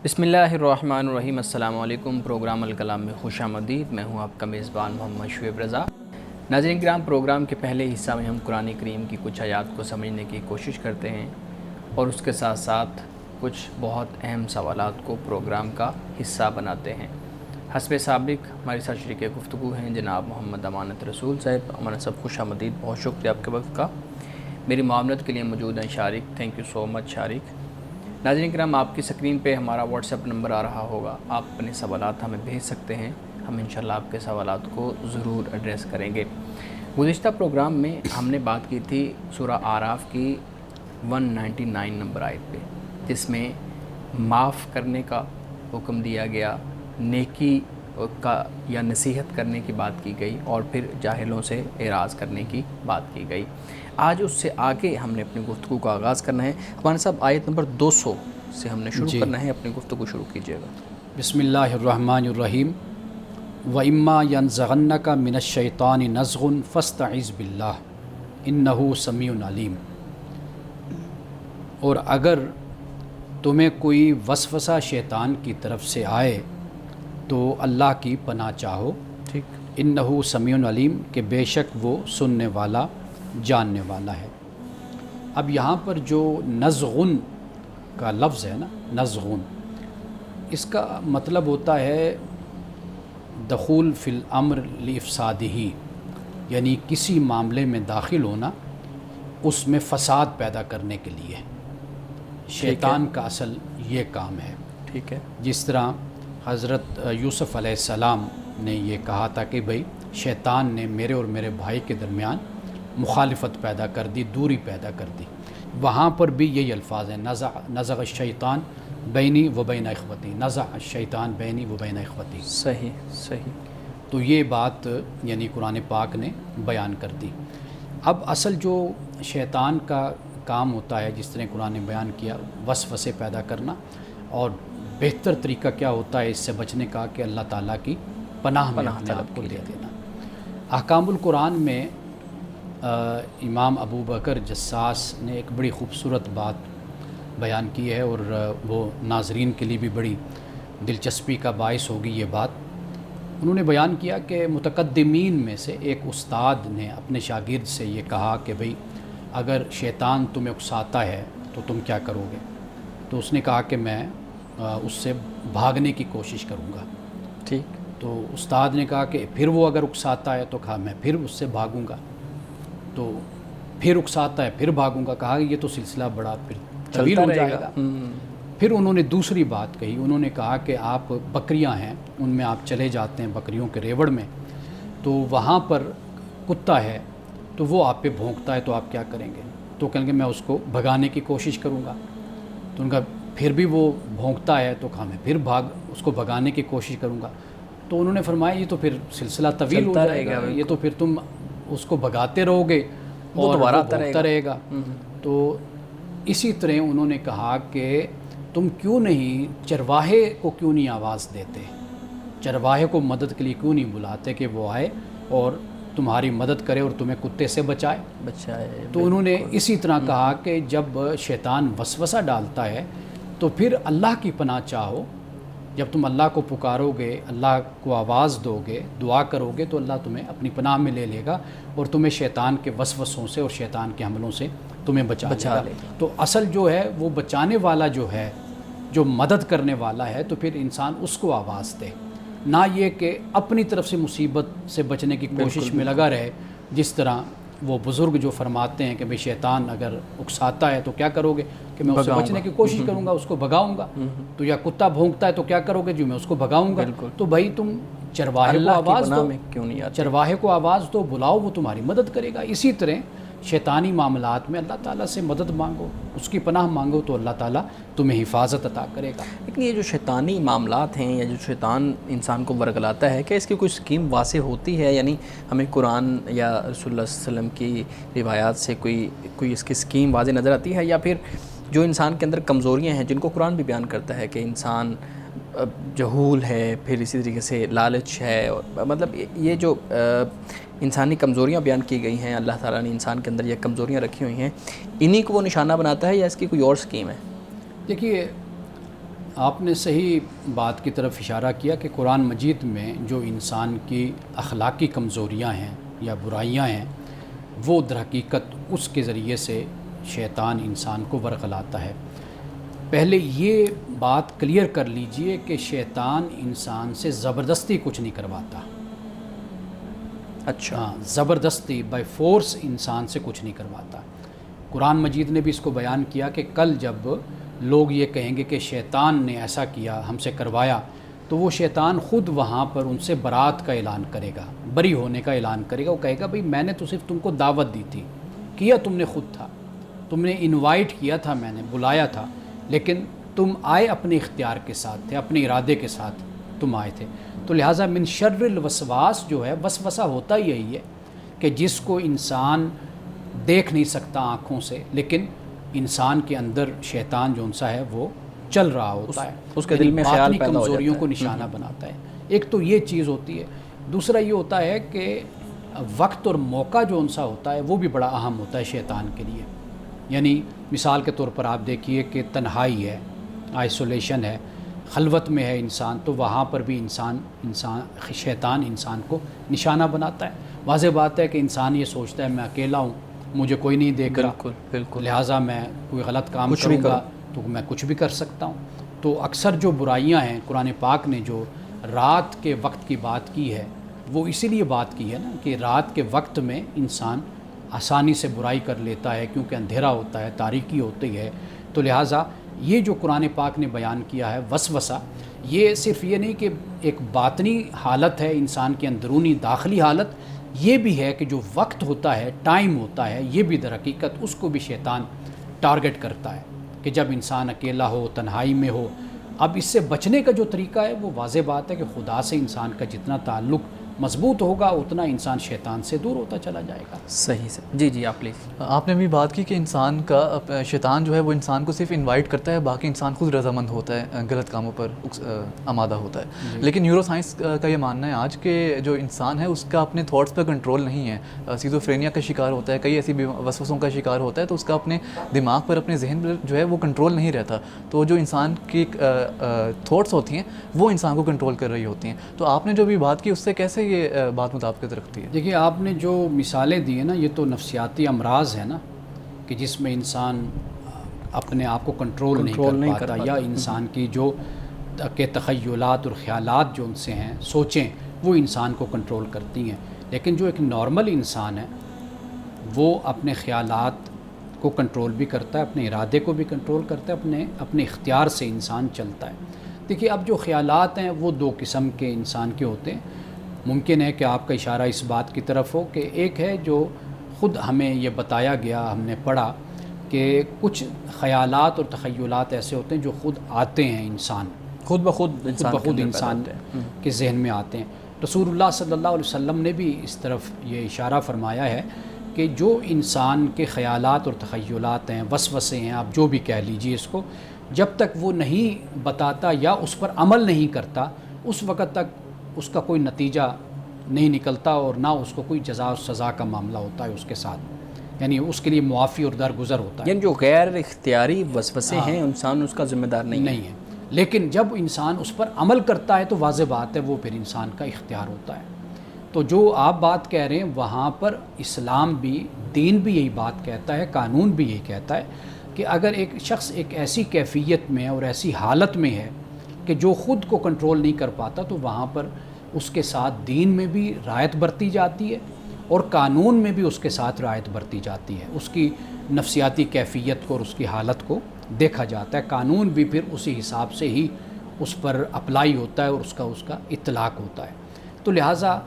بسم اللہ الرحمن الرحیم۔ السلام علیکم۔ پروگرام الکلام میں خوش آمدید۔ میں ہوں آپ کا میزبان محمد شعیب رضا۔ ناظرین کرام، پروگرام کے پہلے حصہ میں ہم قرآن کریم کی کچھ آیات کو سمجھنے کی کوشش کرتے ہیں اور اس کے ساتھ ساتھ کچھ بہت اہم سوالات کو پروگرام کا حصہ بناتے ہیں۔ حسب سابق ہمارے ساتھ شریک گفتگو ہیں جناب محمد امانت رسول صاحب۔ امانت صاحب خوش آمدید، بہت شکریہ آپ کے وقت کا۔ میری معاونت کے لیے موجود ہیں شارق، تھینک یو سو مچ شارق۔ ناظرین کرام، آپ کی سکرین پہ ہمارا واٹس ایپ نمبر آ رہا ہوگا، آپ اپنے سوالات ہمیں بھیج سکتے ہیں، ہم انشاءاللہ آپ کے سوالات کو ضرور ایڈریس کریں گے۔ گزشتہ پروگرام میں ہم نے بات کی تھی سورہ اعراف کی 199 نمبر آیت پہ، جس میں معاف کرنے کا حکم دیا گیا، نیکی کا یا نصیحت کرنے کی بات کی گئی، اور پھر جاہلوں سے اعراض کرنے کی بات کی گئی۔ آج اس سے آگے ہم نے اپنی گفتگو کا آغاز کرنا ہے۔ ہمارے صاحب آیت نمبر 200 سے ہم نے شروع کرنا ہے، اپنی گفتگو شروع کیجیے گا۔ بسم اللہ الرحمن الرحیم۔ وَإِمَّا يَنزَغَنَّكَ مِنَ الشَّيْطَانِ نَزْغٌ فَاسْتَعِذْ بِاللَّهِ إِنَّهُ سَمِيعٌ علیم۔ اور اگر تمہیں کوئی وسوسہ شیطان کی طرف سے آئے تو اللہ کی پناہ چاہو، ٹھیک۔ انہو سمیع علیم، کہ بے شک وہ سننے والا جاننے والا ہے۔ اب یہاں پر جو نزغن کا لفظ ہے نا، نزغن، اس کا مطلب ہوتا ہے دخول فی الامر لافسادہ، یعنی کسی معاملے میں داخل ہونا اس میں فساد پیدا کرنے کے لیے۔ شیطان کا اصل یہ کام ہے۔ ٹھیک ہے۔ جس طرح حضرت یوسف علیہ السلام نے یہ کہا تھا کہ بھئی شیطان نے میرے اور میرے بھائی کے درمیان مخالفت پیدا کر دی، دوری پیدا کر دی۔ وہاں پر بھی یہی الفاظ ہیں، نزغ الشیطان بینی و بین اخوتی، نزغ الشیطان بینی و بین اخوتی۔ صحیح۔ تو یہ بات یعنی قرآن پاک نے بیان کر دی۔ اب اصل جو شیطان کا کام ہوتا ہے، جس طرح قرآن نے بیان کیا، وسوسے پیدا کرنا، اور بہتر طریقہ کیا ہوتا ہے اس سے بچنے کا کہ اللہ تعالیٰ کی پناہ میں اپنے آپ کو دے دینا۔ احکام القرآن میں امام ابو بکر جساس نے ایک بڑی خوبصورت بات بیان کی ہے، اور وہ ناظرین کے لیے بھی بڑی دلچسپی کا باعث ہوگی یہ بات۔ انہوں نے بیان کیا کہ متقدمین میں سے ایک استاد نے اپنے شاگرد سے یہ کہا کہ بھئی اگر شیطان تمہیں اکساتا ہے تو تم کیا کرو گے؟ تو اس نے کہا کہ میں اس سے بھاگنے کی کوشش کروں گا۔ ٹھیک۔ تو استاد نے کہا کہ پھر وہ اگر اکساتا ہے تو کہا میں پھر اس سے بھاگوں گا۔ تو پھر اکساتا ہے پھر بھاگوں گا، کہا کہ یہ تو سلسلہ بڑا پھر طویل ہو جائے گا۔ پھر انہوں نے دوسری بات کہی، انہوں نے کہا کہ آپ بکریاں ہیں، ان میں آپ چلے جاتے ہیں بکریوں کے ریوڑ میں، تو وہاں پر کتا ہے تو وہ آپ پہ بھونکتا ہے تو آپ کیا کریں گے؟ تو کہیں گے میں اس کو بھگانے کی کوشش کروں گا۔ تو ان کا پھر بھی وہ بھونکتا ہے تو کہا میں پھر اس کو بھگانے کی کوشش کروں گا۔ تو انہوں نے فرمایا یہ تو پھر سلسلہ طویل ہو جائے گا، یہ تو پھر تم اس کو بھگاتے رہو گے اور وہ بھونکتا رہے گا۔ تو اسی طرح انہوں نے کہا کہ تم کیوں نہیں چرواہے کو کیوں نہیں آواز دیتے، چرواہے کو مدد کے لیے کیوں نہیں بلاتے کہ وہ آئے اور تمہاری مدد کرے اور تمہیں کتے سے بچائے۔ تو انہوں نے اسی طرح کہا کہ جب شیطان وسوسہ ڈالتا ہے تو پھر اللہ کی پناہ چاہو۔ جب تم اللہ کو پکارو گے، اللہ کو آواز دو گے، دعا کرو گے، تو اللہ تمہیں اپنی پناہ میں لے لے گا اور تمہیں شیطان کے وسوسوں سے اور شیطان کے حملوں سے تمہیں بچا لے گا۔ تو اصل جو ہے وہ بچانے والا جو ہے، جو مدد کرنے والا ہے، تو پھر انسان اس کو آواز دے، نہ یہ کہ اپنی طرف سے مصیبت سے بچنے کی کوشش میں لگا رہے۔ جس طرح وہ بزرگ جو فرماتے ہیں کہ بھئی شیطان اگر اکساتا ہے تو کیا کرو گے؟ کہ میں اس سے بچنے کی کوشش کروں گا، اس کو بھگاؤں گا۔ تو یا کتا بھونکتا ہے تو کیا کرو گے؟ جو میں اس کو بھگاؤں گا۔ تو بھائی تم چرواہے کو آواز دو، چرواہے کو آواز دو، بلاؤ، وہ تمہاری مدد کرے گا۔ اسی طرح شیطانی معاملات میں اللہ تعالیٰ سے مدد مانگو، اس کی پناہ مانگو، تو اللہ تعالیٰ تمہیں حفاظت عطا کرے گا۔ لیکن یہ جو شیطانی معاملات ہیں یا جو شیطان انسان کو ورگلاتا ہے، کیا اس کی کوئی اسکیم واضح ہوتی ہے؟ یعنی ہمیں قرآن یا رسول اللہ صلی اللہ علیہ وسلم کی روایات سے کوئی اس کی اسکیم واضح نظر آتی ہے، یا پھر جو انسان کے اندر کمزوریاں ہیں جن کو قرآن بھی بیان کرتا ہے کہ انسان جہول ہے، پھر اسی طریقے سے لالچ ہے، مطلب یہ جو انسانی کمزوریاں بیان کی گئی ہیں، اللہ تعالیٰ نے انسان کے اندر یہ کمزوریاں رکھی ہوئی ہیں، انہی کو وہ نشانہ بناتا ہے یا اس کی کوئی اور اسکیم ہے؟ دیکھیے آپ نے صحیح بات کی طرف اشارہ کیا کہ قرآن مجید میں جو انسان کی اخلاقی کمزوریاں ہیں یا برائیاں ہیں وہ در حقیقت اس کے ذریعے سے شیطان انسان کو ورغلاتا ہے۔ پہلے یہ بات کلیئر کر لیجئے کہ شیطان انسان سے زبردستی کچھ نہیں کرواتا۔ اچھا، ہاں، زبردستی بائی فورس انسان سے کچھ نہیں کرواتا۔ قرآن مجید نے بھی اس کو بیان کیا کہ کل جب لوگ یہ کہیں گے کہ شیطان نے ایسا کیا، ہم سے کروایا، تو وہ شیطان خود وہاں پر ان سے برات کا اعلان کرے گا، بری ہونے کا اعلان کرے گا۔ وہ کہے گا بھئی میں نے تو صرف تم کو دعوت دی تھی، کیا تم نے خود تھا، تم نے انوائٹ کیا تھا، میں نے بلایا تھا، لیکن تم آئے اپنے اختیار کے ساتھ تھے، اپنے ارادے کے ساتھ تم آئے تھے۔ تو لہٰذا من شر الوسواس جو ہے، وسوسہ ہوتا یہی ہے کہ جس کو انسان دیکھ نہیں سکتا آنکھوں سے، لیکن انسان کے اندر شیطان جو سا ہے وہ چل رہا ہوتا ہے، اس کے دل میں خیال باطنی پیدا ہو جاتا ہے، کمزوریوں کو نشانہ بناتا ہے۔ ایک تو یہ چیز ہوتی ہے، دوسرا یہ ہوتا ہے کہ وقت اور موقع جو سا ہوتا ہے وہ بھی بڑا اہم ہوتا ہے شیطان کے لیے۔ یعنی مثال کے طور پر آپ دیکھیے کہ تنہائی ہے، آئسولیشن ہے، خلوت میں ہے انسان، تو وہاں پر بھی شیطان انسان کو نشانہ بناتا ہے۔ واضح بات ہے کہ انسان یہ سوچتا ہے میں اکیلا ہوں، مجھے کوئی نہیں دیکھ رہا، بالکل بالکل، لہٰذا میں کوئی غلط کام کچھ بھی کروں گا تو میں کچھ بھی کر سکتا ہوں۔ تو اکثر جو برائیاں ہیں، قرآن پاک نے جو رات کے وقت کی بات کی ہے، وہ اسی لیے بات کی ہے نا کہ رات کے وقت میں انسان آسانی سے برائی کر لیتا ہے، کیونکہ اندھیرا ہوتا ہے، تاریکی ہوتی ہے۔ تو لہٰذا یہ جو قرآن پاک نے بیان کیا ہے وسوسہ، یہ صرف یہ نہیں کہ ایک باطنی حالت ہے انسان کے اندرونی داخلی حالت، یہ بھی ہے کہ جو وقت ہوتا ہے، ٹائم ہوتا ہے، یہ بھی در حقیقت اس کو بھی شیطان ٹارگٹ کرتا ہے کہ جب انسان اکیلا ہو، تنہائی میں ہو۔ اب اس سے بچنے کا جو طریقہ ہے وہ واضح بات ہے کہ خدا سے انسان کا جتنا تعلق مضبوط ہوگا اتنا انسان شیطان سے دور ہوتا چلا جائے گا۔ صحیح سے، جی جی آپ پلیز۔ آپ نے بھی بات کی کہ انسان کا شیطان جو ہے وہ انسان کو صرف انوائٹ کرتا ہے، باقی انسان خود رضامند ہوتا ہے، غلط کاموں پر آمادہ ہوتا ہے۔ لیکن نیورو سائنس کا یہ ماننا ہے آج کہ جو انسان ہے اس کا اپنے تھاٹس پر کنٹرول نہیں ہے، سیزوفرینیا کا شکار ہوتا ہے، کئی ایسی وسوسوں کا شکار ہوتا ہے، تو اس کا اپنے دماغ پر، اپنے ذہن پر جو ہے وہ کنٹرول نہیں رہتا۔ تو جو انسان کی تھاٹس ہوتی ہیں وہ انسان کو کنٹرول کر رہی ہوتی ہیں۔ تو آپ نے جو بھی بات کی اس سے کیسے یہ بات مطابقت رکھتی ہے؟ دیکھیے آپ نے جو مثالیں دی ہیں نا، یہ تو نفسیاتی امراض ہے نا، کہ جس میں انسان اپنے آپ کو کنٹرول نہیں کر پاتا، یا انسان کی جو کہ تخیلات اور خیالات جو ان سے ہیں، سوچیں، وہ انسان کو کنٹرول کرتی ہیں۔ لیکن جو ایک نارمل انسان ہے وہ اپنے خیالات کو کنٹرول بھی کرتا ہے، اپنے ارادے کو بھی کنٹرول کرتا ہے، اپنے اختیار سے انسان چلتا ہے۔ دیکھیے اب جو خیالات ہیں وہ دو قسم کے انسان کے ہوتے ہیں۔ ممکن ہے کہ آپ کا اشارہ اس بات کی طرف ہو کہ ایک ہے جو خود ہمیں یہ بتایا گیا، ہم نے پڑھا کہ کچھ خیالات اور تخیلات ایسے ہوتے ہیں جو خود آتے ہیں خود بخود انسان کے ذہن میں آتے ہیں۔ رسول اللہ صلی اللہ علیہ وسلم نے بھی اس طرف یہ اشارہ فرمایا ہے کہ جو انسان کے خیالات اور تخیلات ہیں، وسوسے ہیں، آپ جو بھی کہہ لیجئے اس کو، جب تک وہ نہیں بتاتا یا اس پر عمل نہیں کرتا، اس وقت تک اس کا کوئی نتیجہ نہیں نکلتا اور نہ اس کو کوئی جزا و سزا کا معاملہ ہوتا ہے اس کے ساتھ، یعنی اس کے لیے معافی اور درگزر ہوتا ہے۔ یعنی جو غیر اختیاری وسوسے ہیں انسان اس کا ذمہ دار نہیں ہے، لیکن جب انسان اس پر عمل کرتا ہے تو واضح بات ہے وہ پھر انسان کا اختیار ہوتا ہے۔ تو جو آپ بات کہہ رہے ہیں وہاں پر اسلام بھی، دین بھی یہی بات کہتا ہے، قانون بھی یہی کہتا ہے کہ اگر ایک شخص ایک ایسی کیفیت میں اور ایسی حالت میں ہے کہ جو خود کو کنٹرول نہیں کر پاتا، تو وہاں پر اس کے ساتھ دین میں بھی رعایت برتی جاتی ہے اور قانون میں بھی اس کے ساتھ رعایت برتی جاتی ہے۔ اس کی نفسیاتی کیفیت کو اور اس کی حالت کو دیکھا جاتا ہے، قانون بھی پھر اسی حساب سے ہی اس پر اپلائی ہوتا ہے اور اس کا اطلاق ہوتا ہے۔ تو لہٰذا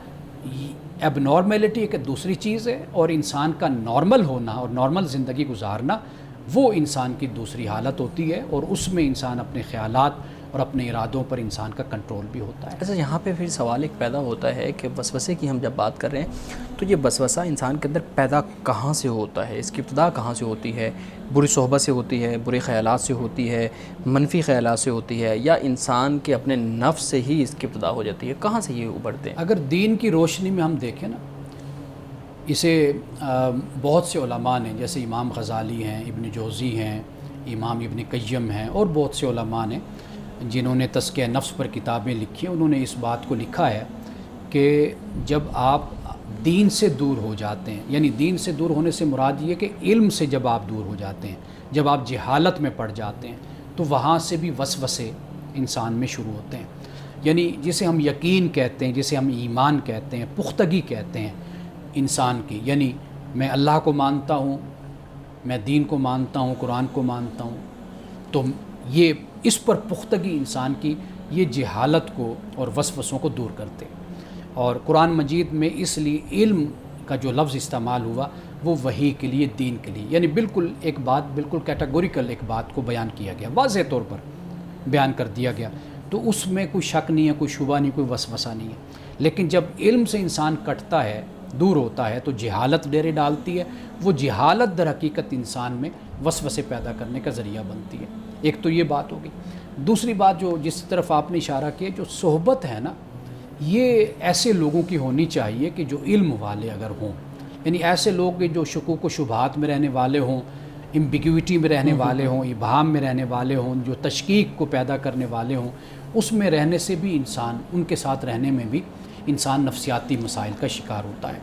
اب نارملٹی ایک دوسری چیز ہے، اور انسان کا نارمل ہونا اور نارمل زندگی گزارنا وہ انسان کی دوسری حالت ہوتی ہے، اور اس میں انسان اپنے خیالات اور اپنے ارادوں پر انسان کا کنٹرول بھی ہوتا ہے۔ اچھا، یہاں پہ پھر سوال ایک پیدا ہوتا ہے کہ وسوسے کی ہم جب بات کر رہے ہیں تو یہ وسوسہ انسان کے اندر پیدا کہاں سے ہوتا ہے؟ اس کی ابتدا کہاں سے ہوتی ہے؟ بری صحبت سے ہوتی ہے، برے خیالات سے ہوتی ہے، منفی خیالات سے ہوتی ہے، یا انسان کے اپنے نفس سے ہی اس کی ابتدا ہو جاتی ہے؟ کہاں سے یہ ابھرتے ہیں؟ اگر دین کی روشنی میں ہم دیکھیں نا، اسے بہت سے علماء نے، جیسے امام غزالی ہیں، ابن جوزی ہیں، امام ابن قیم ہیں، اور بہت سے علماء نے جنہوں نے تزکیہ نفس پر کتابیں لکھی ہیں انہوں نے اس بات کو لکھا ہے کہ جب آپ دین سے دور ہو جاتے ہیں، یعنی دین سے دور ہونے سے مراد یہ کہ علم سے جب آپ دور ہو جاتے ہیں، جب آپ جہالت میں پڑ جاتے ہیں تو وہاں سے بھی وسوسے انسان میں شروع ہوتے ہیں. یعنی جسے ہم یقین کہتے ہیں، جسے ہم ایمان کہتے ہیں، پختگی کہتے ہیں انسان کی، یعنی میں اللہ کو مانتا ہوں، میں دین کو مانتا ہوں، قرآن کو مانتا ہوں، تو یہ اس پر پختگی انسان کی یہ جہالت کو اور وسوسوں کو دور کرتے. اور قرآن مجید میں اس لیے علم کا جو لفظ استعمال ہوا وہ وحی کے لیے، دین کے لیے، یعنی بالکل ایک بات، بالکل کیٹاگوریکل ایک بات کو بیان کیا گیا، واضح طور پر بیان کر دیا گیا، تو اس میں کوئی شک نہیں ہے، کوئی شبہ نہیں، کوئی وسوسہ نہیں ہے. لیکن جب علم سے انسان کٹتا ہے، دور ہوتا ہے، تو جہالت ڈیرے ڈالتی ہے. وہ جہالت در حقیقت انسان میں وسوسے پیدا کرنے کا ذریعہ بنتی ہے. ایک تو یہ بات ہوگی. دوسری بات جو جس طرف آپ نے اشارہ کیا، جو صحبت ہے نا، یہ ایسے لوگوں کی ہونی چاہیے کہ جو علم والے اگر ہوں، یعنی ایسے لوگ جو شکوک و شبہات میں رہنے والے ہوں، ایمبیگوٹی میں رہنے والے ہوں، ابہام میں رہنے والے ہوں، جو تشکیک کو پیدا کرنے والے ہوں، اس میں رہنے سے بھی انسان، ان کے ساتھ رہنے میں بھی انسان نفسیاتی مسائل کا شکار ہوتا ہے.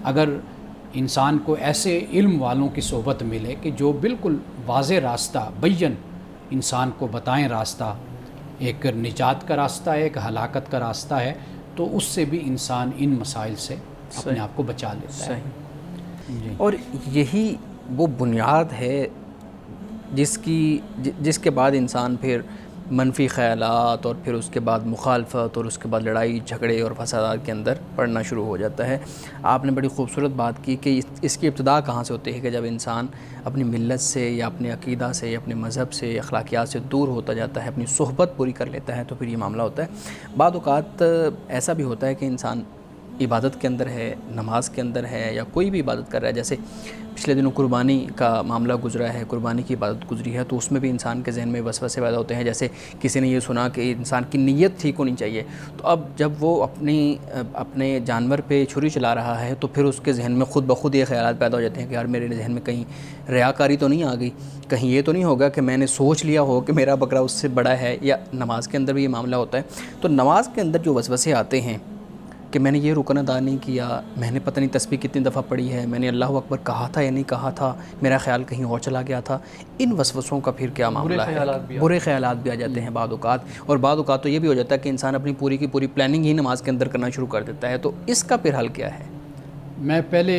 اگر انسان کو ایسے علم والوں کی صحبت ملے کہ جو بالکل واضح راستہ بین انسان کو بتائیں، راستہ ایک نجات کا راستہ ہے، ایک ہلاکت کا راستہ ہے، تو اس سے بھی انسان ان مسائل سے اپنے آپ کو بچا لیتا ہے. صحیح. اور یہی وہ بنیاد ہے جس کے بعد انسان پھر منفی خیالات اور پھر اس کے بعد مخالفت اور اس کے بعد لڑائی جھگڑے اور فسادات کے اندر پڑنا شروع ہو جاتا ہے. آپ نے بڑی خوبصورت بات کی کہ اس کی ابتدا کہاں سے ہوتی ہے، کہ جب انسان اپنی ملت سے یا اپنے عقیدہ سے یا اپنے مذہب سے، اخلاقیات سے دور ہوتا جاتا ہے، اپنی صحبت پوری کر لیتا ہے، تو پھر یہ معاملہ ہوتا ہے. بعض اوقات ایسا بھی ہوتا ہے کہ انسان عبادت کے اندر ہے، نماز کے اندر ہے، یا کوئی بھی عبادت کر رہا ہے. جیسے پچھلے دنوں قربانی کا معاملہ گزرا ہے، قربانی کی عبادت گزری ہے، تو اس میں بھی انسان کے ذہن میں وسوسے پیدا ہوتے ہیں. جیسے کسی نے یہ سنا کہ انسان کی نیت ٹھیک ہونی چاہیے، تو اب جب وہ اپنے جانور پہ چھری چلا رہا ہے تو پھر اس کے ذہن میں خود بخود یہ خیالات پیدا ہو جاتے ہیں کہ یار میرے ذہن میں کہیں ریاکاری تو نہیں آ گئی، کہیں یہ تو نہیں ہوگا کہ میں نے سوچ لیا ہو کہ میرا بکرا اس سے بڑا ہے. یا نماز کے اندر بھی یہ معاملہ ہوتا ہے. تو نماز کے اندر جو وسوسے آتے ہیں کہ میں نے یہ رکن ادا نہیں کیا، میں نے پتہ نہیں تسبیح کتنی دفعہ پڑھی ہے، میں نے اللہ اکبر کہا تھا یا نہیں کہا تھا، میرا خیال کہیں اور چلا گیا تھا، ان وسوسوں کا پھر کیا معاملہ ہے؟ برے خیالات بھی آ جاتے ہیں بعض اوقات. اور بعض اوقات تو یہ بھی ہو جاتا ہے کہ انسان اپنی پوری کی پوری پلاننگ ہی نماز کے اندر کرنا شروع کر دیتا ہے. تو اس کا پھر حل کیا ہے؟ میں پہلے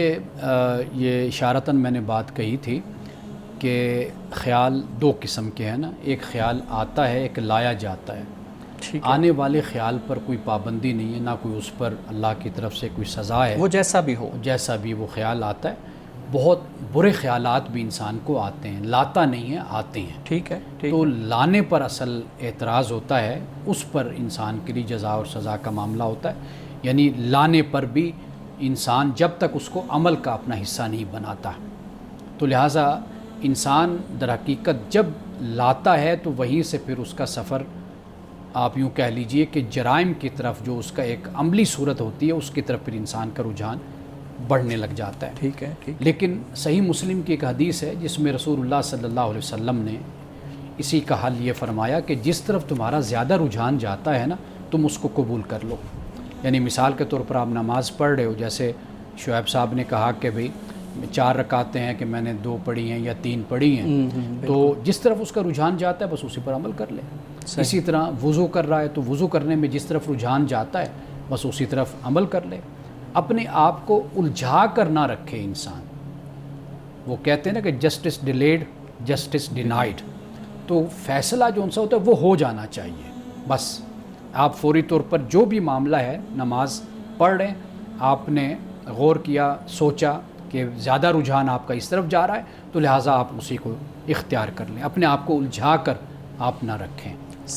یہ اشارتاً میں نے بات کہی تھی کہ خیال دو قسم کے ہیں نا، ایک خیال آتا ہے، ایک لایا جاتا ہے. آنے والے خیال پر کوئی پابندی نہیں ہے، نہ کوئی اس پر اللہ کی طرف سے کوئی سزا ہے، وہ جیسا بھی ہو، جیسا بھی وہ خیال آتا ہے. بہت برے خیالات بھی انسان کو آتے ہیں، لاتا نہیں ہے، آتے ہیں. ٹھیک ہے. تو لانے پر اصل اعتراض ہوتا ہے، اس پر انسان کے لیے جزا اور سزا کا معاملہ ہوتا ہے. یعنی لانے پر بھی انسان جب تک اس کو عمل کا اپنا حصہ نہیں بناتا، تو لہٰذا انسان در حقیقت جب لاتا ہے تو وہیں سے پھر اس کا سفر، آپ یوں کہہ لیجئے کہ جرائم کی طرف جو اس کا ایک عملی صورت ہوتی ہے، اس کی طرف پھر انسان کا رجحان بڑھنے لگ جاتا ہے. ٹھیک ہے. لیکن صحیح مسلم کی ایک حدیث ہے جس میں رسول اللہ صلی اللہ علیہ وسلم نے اسی کا حل یہ فرمایا کہ جس طرف تمہارا زیادہ رجحان جاتا ہے نا، تم اس کو قبول کر لو. یعنی مثال کے طور پر آپ نماز پڑھ رہے ہو، جیسے شعیب صاحب نے کہا کہ بھئی 4 رکعتیں ہیں کہ میں نے 2 پڑھی ہیں یا 3 پڑھی ہیں، تو جس طرف اس کا رجحان جاتا ہے بس اسی پر عمل کر لے. اسی طرح وضو کر رہا ہے تو وضو کرنے میں جس طرف رجحان جاتا ہے بس اسی طرف عمل کر لے. اپنے آپ کو الجھا کر نہ رکھے انسان. وہ کہتے ہیں نا کہ جسٹس ڈیلیڈ جسٹس ڈینائڈ. تو فیصلہ جو ان سے ہوتا ہے وہ ہو جانا چاہیے. بس آپ فوری طور پر جو بھی معاملہ ہے، نماز پڑھ رہے ہیں، آپ نے غور کیا، سوچا کہ زیادہ رجحان آپ کا اس طرف جا رہا ہے، تو لہٰذا آپ اسی کو اختیار کر لیں. اپنے آپ کو الجھا کر آپ نہ رکھیں.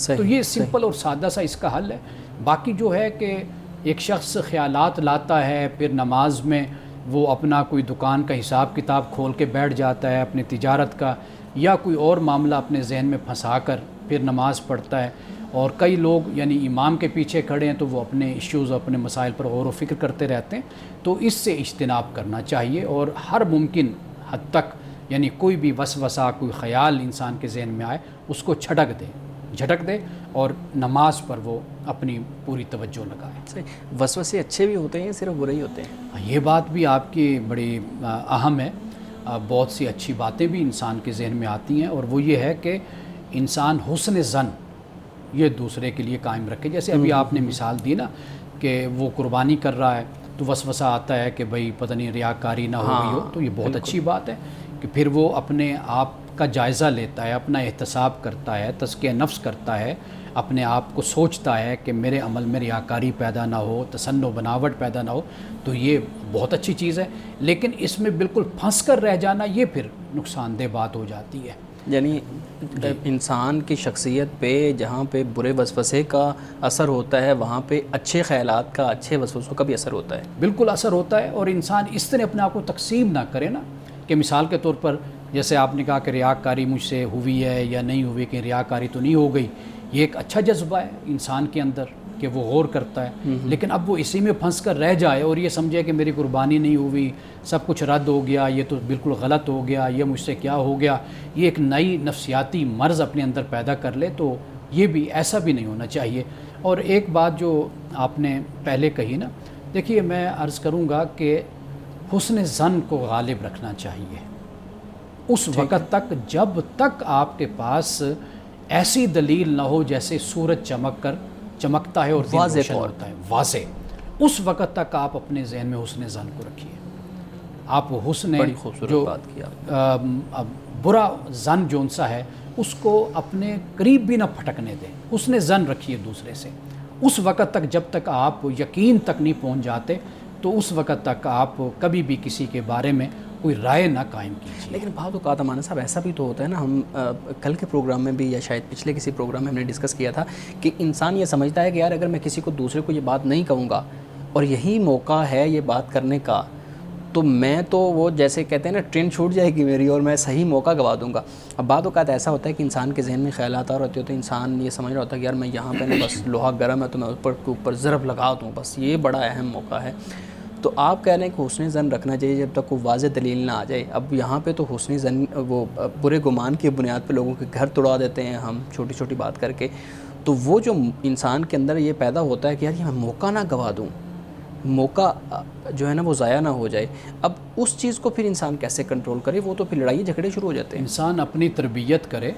تو یہ سمپل اور سادہ سا اس کا حل ہے. باقی جو ہے کہ ایک شخص خیالات لاتا ہے، پھر نماز میں وہ اپنا کوئی دکان کا حساب کتاب کھول کے بیٹھ جاتا ہے، اپنی تجارت کا یا کوئی اور معاملہ اپنے ذہن میں پھنسا کر پھر نماز پڑھتا ہے. اور کئی لوگ یعنی امام کے پیچھے کھڑے ہیں تو وہ اپنے ایشوز، اپنے مسائل پر غور و فکر کرتے رہتے ہیں. تو اس سے اجتناب کرنا چاہیے اور ہر ممکن حد تک یعنی کوئی بھی وسوسہ، کوئی خیال انسان کے ذہن میں آئے اس کو چھٹک دے. جھٹک دے اور نماز پر وہ اپنی پوری توجہ لگائے۔ وسوسے اچھے بھی ہوتے ہیں صرف برے ہی ہوتے ہیں؟ یہ بات بھی آپ کی بڑی اہم ہے۔ بہت سی اچھی باتیں بھی انسان کے ذہن میں آتی ہیں، اور وہ یہ ہے کہ انسان حسن ظن یہ دوسرے کے لیے قائم رکھے۔ جیسے ابھی آپ نے مثال دی نا کہ وہ قربانی کر رہا ہے تو وسوسہ آتا ہے کہ بھئی پتہ نہیں ریاکاری نہ ہو گئی ہو، تو یہ بہت اچھی بات ہے کہ پھر وہ اپنے آپ کا جائزہ لیتا ہے، اپنا احتساب کرتا ہے، تزکیہ نفس کرتا ہے، اپنے آپ کو سوچتا ہے کہ میرے عمل میں ریاکاری پیدا نہ ہو، تسن و بناوٹ پیدا نہ ہو، تو یہ بہت اچھی چیز ہے۔ لیکن اس میں بالکل پھنس کر رہ جانا یہ پھر نقصان دہ بات ہو جاتی ہے۔ یعنی انسان کی شخصیت پہ جہاں پہ برے وسوسے کا اثر ہوتا ہے وہاں پہ اچھے خیالات کا، اچھے وسوسوں کا بھی اثر ہوتا ہے۔ بالکل اثر ہوتا ہے، اور انسان اس طرح اپنے آپ کو تقسیم نہ کرے نا کہ مثال کے طور پر جیسے آپ نے کہا کہ ریاکاری مجھ سے ہوئی ہے یا نہیں ہوئی، کہ ریاکاری تو نہیں ہو گئی، یہ ایک اچھا جذبہ ہے انسان کے اندر کہ وہ غور کرتا ہے، لیکن اب وہ اسی میں پھنس کر رہ جائے اور یہ سمجھے کہ میری قربانی نہیں ہوئی، سب کچھ رد ہو گیا، یہ تو بالکل غلط ہو گیا، یہ مجھ سے کیا ہو گیا، یہ ایک نئی نفسیاتی مرض اپنے اندر پیدا کر لے، تو یہ بھی ایسا بھی نہیں ہونا چاہیے۔ اور ایک بات جو آپ نے پہلے کہی نا، دیکھیے میں عرض کروں گا کہ حسن ظن کو غالب رکھنا چاہیے اس وقت تک جب تک آپ کے پاس ایسی دلیل نہ ہو جیسے سورج چمکتا ہے اور دن روشن ہوتا ہے، واضح، اس وقت تک آپ اپنے ذہن میں حسن ظن کو رکھیے۔ آپ حسن جو برا ظن جو سا ہے اس کو اپنے قریب بھی نہ پھٹکنے دیں، حسن ظن رکھیے دوسرے سے اس وقت تک جب تک آپ یقین تک نہیں پہنچ جاتے، تو اس وقت تک آپ کبھی بھی کسی کے بارے میں کوئی رائے نہ قائم کیجیے۔ لیکن بعض اوقات امانہ صاحب ایسا بھی تو ہوتا ہے نا، ہم کل کے پروگرام میں بھی یا شاید پچھلے کسی پروگرام میں ہم نے ڈسکس کیا تھا کہ انسان یہ سمجھتا ہے کہ یار اگر میں کسی کو دوسرے کو یہ بات نہیں کہوں گا اور یہی موقع ہے یہ بات کرنے کا، تو میں تو وہ جیسے کہتے ہیں نا ٹرین چھوٹ جائے گی میری اور میں صحیح موقع گوا دوں گا۔ اب بعض اوقات ایسا ہوتا ہے کہ انسان کے ذہن میں خیالات آ رہے ہوتے ہیں، انسان یہ سمجھ رہا ہوتا ہے کہ یار میں یہاں پہ نا بس لوہا گرم ہے تو میں اوپر ضرب لگا دوں، بس یہ بڑا اہم موقع ہے۔ تو آپ کہہ رہے ہیں کہ حسن ظن رکھنا چاہیے جب تک کوئی واضح دلیل نہ آ جائے۔ اب یہاں پہ تو حسن ظن وہ برے گمان کی بنیاد پہ لوگوں کے گھر توڑا دیتے ہیں ہم چھوٹی چھوٹی بات کر کے، تو وہ جو انسان کے اندر یہ پیدا ہوتا ہے کہ یار یہ میں موقع نہ گوا دوں، موقع جو ہے نا وہ ضائع نہ ہو جائے، اب اس چیز کو پھر انسان کیسے کنٹرول کرے؟ وہ تو پھر لڑائی جھگڑے شروع ہو جاتے ہیں۔ انسان اپنی تربیت کرے،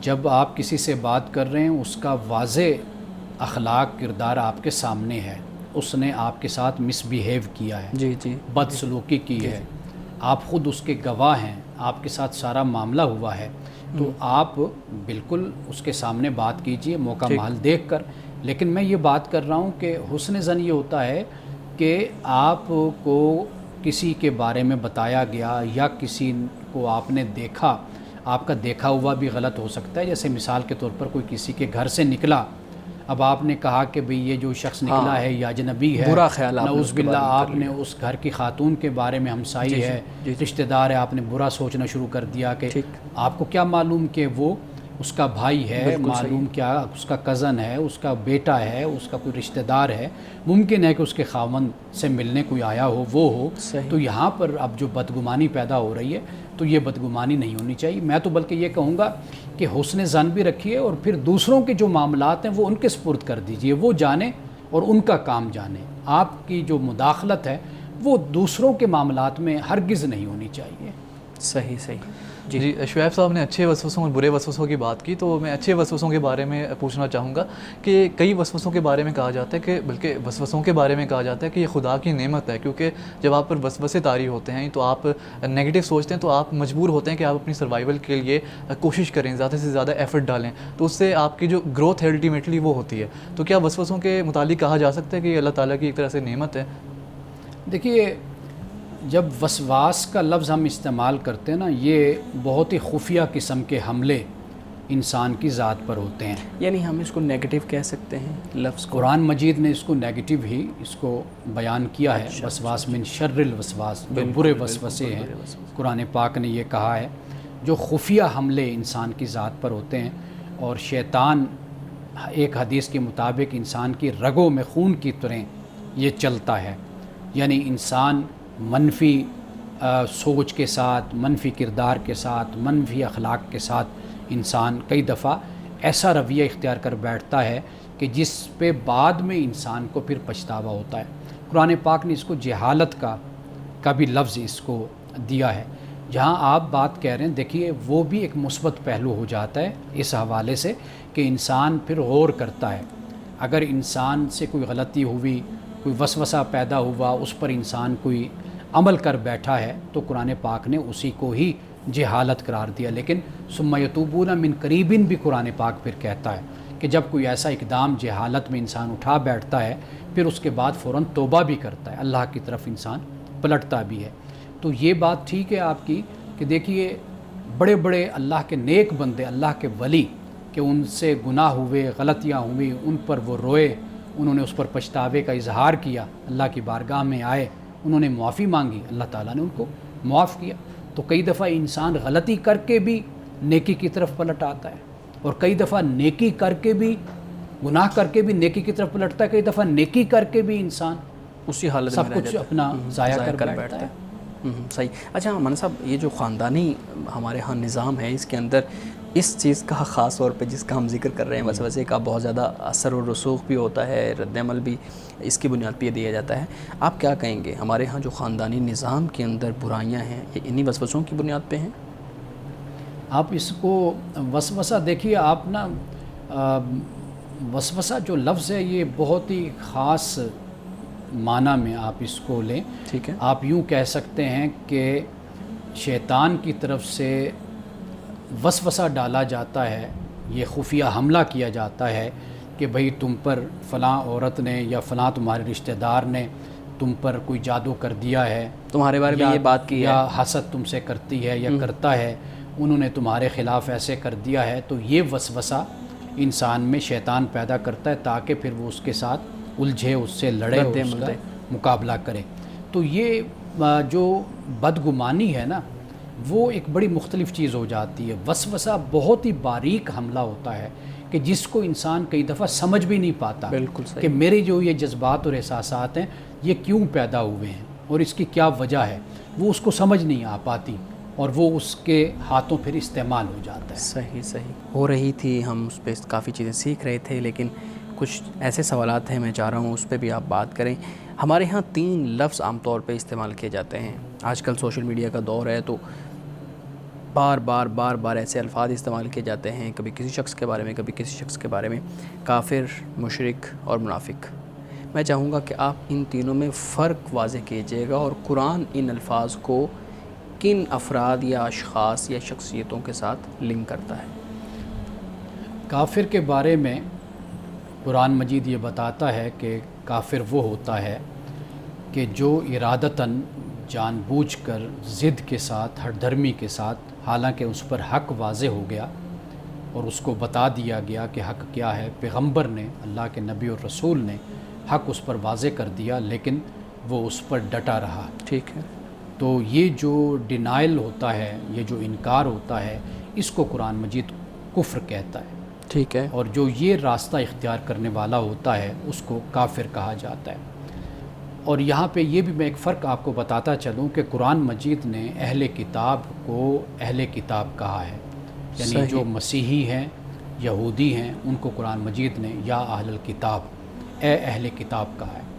جب آپ کسی سے بات کر رہے ہیں اس کا واضح اخلاق کردار آپ کے سامنے ہے، اس نے آپ کے ساتھ مس بیہیو کیا ہے، جی جی، بد سلوکی کی ہے، آپ خود اس کے گواہ ہیں، آپ کے ساتھ سارا معاملہ ہوا ہے، تو آپ بالکل اس کے سامنے بات کیجئے موقع محل دیکھ کر۔ لیکن میں یہ بات کر رہا ہوں کہ حسن ظن یہ ہوتا ہے کہ آپ کو کسی کے بارے میں بتایا گیا یا کسی کو آپ نے دیکھا، آپ کا دیکھا ہوا بھی غلط ہو سکتا ہے، جیسے مثال کے طور پر کوئی کسی کے گھر سے نکلا، اب آپ نے کہا کہ بھئی یہ جو شخص نکلا ہے یا اجنبی ہے، برا خیال نعوذ باللہ، آپ نے اس گھر کی خاتون کے بارے میں ہمسائی ہے، رشتہ دار ہے، آپ نے برا سوچنا شروع کر دیا کہ آپ کو کیا معلوم کہ وہ اس کا بھائی ہے، معلوم کیا اس کا کزن ہے، اس کا بیٹا ہے، اس کا کوئی رشتہ دار ہے، ممکن ہے کہ اس کے خاوند سے ملنے کوئی آیا ہو، وہ ہو، تو یہاں پر اب جو بدگمانی پیدا ہو رہی ہے تو یہ بدگمانی نہیں ہونی چاہیے۔ میں تو بلکہ یہ کہوں گا کہ حسن ظن بھی رکھیے اور پھر دوسروں کے جو معاملات ہیں وہ ان کے سپرد کر دیجئے، وہ جانیں اور ان کا کام جانیں۔ آپ کی جو مداخلت ہے وہ دوسروں کے معاملات میں ہرگز نہیں ہونی چاہیے۔ صحیح صحیح۔ جی شعیب صاحب نے اچھے وسوسوں اور برے وسوسوں کی بات کی، تو میں اچھے وسوسوں کے بارے میں پوچھنا چاہوں گا کہ کئی وسوسوں کے بارے میں کہا جاتا ہے کہ بلکہ وسوسوں کے بارے میں کہا جاتا ہے کہ یہ خدا کی نعمت ہے، کیونکہ جب آپ پر وسوسے طاری ہوتے ہیں تو آپ نیگیٹو سوچتے ہیں تو آپ مجبور ہوتے ہیں کہ آپ اپنی سروائیول کے لیے کوشش کریں، زیادہ سے زیادہ ایفرٹ ڈالیں، تو اس سے آپ کی جو گروتھ ہے الٹیمیٹلی وہ ہوتی ہے۔ تو کیا وسوسوں کے متعلق کہا جا سکتا ہے کہ یہ اللہ تعالیٰ کی ایک طرح سے نعمت ہے؟ دیکھیے، جب وسواس کا لفظ ہم استعمال کرتے ہیں نا، یہ بہت ہی خفیہ قسم کے حملے انسان کی ذات پر ہوتے ہیں، یعنی ہم اس کو نیگیٹو کہہ سکتے ہیں لفظ کو؟ قرآن مجید نے اس کو نیگیٹو ہی اس کو بیان کیا ہے، وسواس من شر الوسواس، جو برے وسوسے ہیں، قرآن پاک نے یہ کہا ہے، جو خفیہ حملے انسان کی ذات پر ہوتے ہیں، اور شیطان ایک حدیث کے مطابق انسان کی رگوں میں خون کی طرح یہ چلتا ہے، یعنی انسان منفی سوچ کے ساتھ، منفی کردار کے ساتھ، منفی اخلاق کے ساتھ انسان کئی دفعہ ایسا رویہ اختیار کر بیٹھتا ہے کہ جس پہ بعد میں انسان کو پھر پچھتاوا ہوتا ہے۔ قرآن پاک نے اس کو جہالت کا بھی لفظ اس کو دیا ہے۔ جہاں آپ بات کہہ رہے ہیں، دیکھیے وہ بھی ایک مثبت پہلو ہو جاتا ہے اس حوالے سے کہ انسان پھر غور کرتا ہے۔ اگر انسان سے کوئی غلطی ہوئی، کوئی وسوسہ پیدا ہوا، اس پر انسان کوئی عمل کر بیٹھا ہے، تو قرآن پاک نے اسی کو ہی جہالت قرار دیا۔ لیکن ثم یتوبون من قریب بھی قرآن پاک پھر کہتا ہے کہ جب کوئی ایسا اقدام جہالت میں انسان اٹھا بیٹھتا ہے، پھر اس کے بعد فوراً توبہ بھی کرتا ہے، اللہ کی طرف انسان پلٹتا بھی ہے۔ تو یہ بات ٹھیک ہے آپ کی کہ دیکھیے بڑے بڑے اللہ کے نیک بندے، اللہ کے ولی، کہ ان سے گناہ ہوئے، غلطیاں ہوئی، ان پر وہ روئے، انہوں نے اس پر پچھتاوے کا اظہار کیا، اللہ کی بارگاہ میں آئے، انہوں نے معافی مانگی، اللہ تعالیٰ نے ان کو معاف کیا۔ تو کئی دفعہ انسان غلطی کر کے بھی نیکی کی طرف پلٹ آتا ہے، اور کئی دفعہ نیکی کر کے بھی، گناہ کر کے بھی نیکی کی طرف پلٹتا ہے، کئی دفعہ نیکی کر کے بھی انسان اسی حالت سب کچھ اپنا ضائع کر بیٹھتا ہے۔ صحیح۔ اچھا مولانا صاحب، یہ جو خاندانی ہمارے ہاں نظام ہے، اس کے اندر اس چیز کا خاص طور پہ جس کا ہم ذکر کر رہے ہیں، وسوسے کا بہت زیادہ اثر و رسوخ بھی ہوتا ہے، رد عمل بھی اس کی بنیاد پہ دیا جاتا ہے۔ آپ کیا کہیں گے، ہمارے ہاں جو خاندانی نظام کے اندر برائیاں ہیں، یہ انہی وسوسوں کی بنیاد پہ ہیں؟ آپ اس کو وسوسہ دیکھیے، آپ نا وسوسہ جو لفظ ہے یہ بہت ہی خاص معنی میں آپ اس کو لیں۔ ٹھیک ہے۔ آپ یوں کہہ سکتے ہیں کہ شیطان کی طرف سے وسوسہ ڈالا جاتا ہے، یہ خفیہ حملہ کیا جاتا ہے کہ بھئی تم پر فلاں عورت نے یا فلاں تمہارے رشتہ دار نے تم پر کوئی جادو کر دیا ہے، تمہارے بارے میں یہ بات کی ہے، یا حسد تم سے کرتی ہے یا کرتا ہے، انہوں نے تمہارے خلاف ایسے کر دیا ہے۔ تو یہ وسوسہ انسان میں شیطان پیدا کرتا ہے تاکہ پھر وہ اس کے ساتھ الجھے، اس سے لڑے، اس کا مقابلہ کرے۔ تو یہ جو بدگمانی ہے نا، وہ ایک بڑی مختلف چیز ہو جاتی ہے۔ وسوسہ بہت ہی باریک حملہ ہوتا ہے کہ جس کو انسان کئی دفعہ سمجھ بھی نہیں پاتا، بالکل صحیح، کہ میرے جو یہ جذبات اور احساسات ہیں یہ کیوں پیدا ہوئے ہیں اور اس کی کیا وجہ ہے، وہ اس کو سمجھ نہیں آ پاتی اور وہ اس کے ہاتھوں پھر استعمال ہو جاتا ہے۔ صحیح ہو رہی تھی، ہم اس پہ کافی چیزیں سیکھ رہے تھے، لیکن کچھ ایسے سوالات ہیں، میں چاہ رہا ہوں اس پہ بھی آپ بات کریں۔ ہمارے ہاں 3 لفظ عام طور پہ استعمال کیے جاتے ہیں۔ آج کل سوشل میڈیا کا دور ہے، تو بار بار ایسے الفاظ استعمال کیے جاتے ہیں، کبھی کسی شخص کے بارے میں، کبھی کسی شخص کے بارے میں، کافر، مشرک اور منافق۔ میں چاہوں گا کہ آپ ان تینوں میں فرق واضح کیجیے گا، اور قرآن ان الفاظ کو کن افراد یا اشخاص یا شخصیتوں کے ساتھ لنک کرتا ہے۔ کافر کے بارے میں قرآن مجید یہ بتاتا ہے کہ کافر وہ ہوتا ہے کہ جو ارادتاً، جان بوجھ کر، ضد کے ساتھ، ہٹ دھرمی کے ساتھ، حالانکہ اس پر حق واضح ہو گیا اور اس کو بتا دیا گیا کہ حق کیا ہے، پیغمبر نے، اللہ کے نبی اور رسول نے حق اس پر واضح کر دیا، لیکن وہ اس پر ڈٹا رہا۔ ٹھیک ہے۔ تو یہ جو ڈینائل ہوتا ہے، یہ جو انکار ہوتا ہے، اس کو قرآن مجید کفر کہتا ہے۔ ٹھیک ہے۔ اور جو یہ راستہ اختیار کرنے والا ہوتا ہے اس کو کافر کہا جاتا ہے۔ اور یہاں پہ یہ بھی میں ایک فرق آپ کو بتاتا چلوں کہ قرآن مجید نے اہل کتاب کو اہل کتاب کہا ہے، یعنی صحیح۔ جو مسیحی ہیں، یہودی ہیں، ان کو قرآن مجید نے یا اہل الکتاب، اے اہل کتاب کہا ہے۔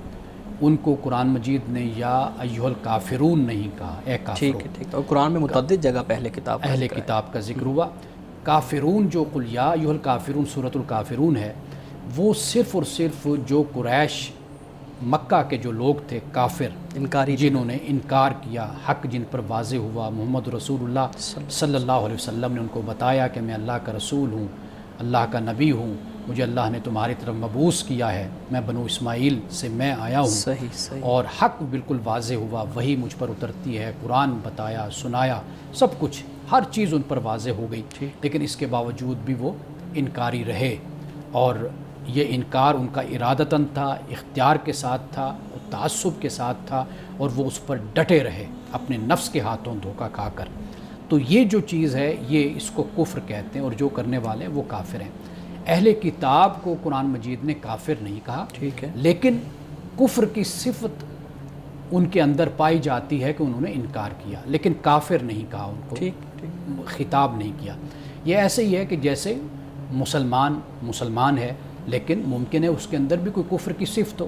ان کو قرآن مجید نے یا ایھا الکافرون نہیں کہا، اے کافرون۔ ٹھیک ہے، ٹھیک ہے۔ اور قرآن میں متعدد جگہ پہ اہل کتاب کا اہل ذکر ہے۔ کتاب کا ذکر ہوا۔ کافرون جو قل یا ایھا الکافرون، سورۃ الکافرون ہے، وہ صرف اور صرف جو قریش مکہ کے جو لوگ تھے کافر، انکاری، جنہوں نے انکار کیا، حق جن پر واضح ہوا، محمد رسول اللہ صلی اللہ علیہ وسلم نے ان کو بتایا کہ میں اللہ کا رسول ہوں، اللہ کا نبی ہوں، مجھے اللہ نے تمہاری طرف مبعوث کیا ہے، میں بنو اسماعیل سے میں آیا ہوں، صحیح۔ اور حق بالکل واضح ہوا، وہی مجھ پر اترتی ہے، قرآن بتایا، سنایا، سب کچھ، ہر چیز ان پر واضح ہو گئی، لیکن اس کے باوجود بھی وہ انکاری رہے، اور یہ انکار ان کا ارادتاً تھا، اختیار کے ساتھ تھا، تعصب کے ساتھ تھا، اور وہ اس پر ڈٹے رہے اپنے نفس کے ہاتھوں دھوکہ کھا کر۔ تو یہ جو چیز ہے یہ اس کو کفر کہتے ہیں، اور جو کرنے والے ہیں وہ کافر ہیں۔ اہل کتاب کو قرآن مجید نے کافر نہیں کہا، ٹھیک ہے، لیکن کفر کی صفت ان کے اندر پائی جاتی ہے کہ انہوں نے انکار کیا، لیکن کافر نہیں کہا ان کو، ٹھیک، خطاب نہیں کیا۔ یہ ایسے ہی ہے کہ جیسے مسلمان ہے لیکن ممکن ہے اس کے اندر بھی کوئی کفر کی صفت ہو.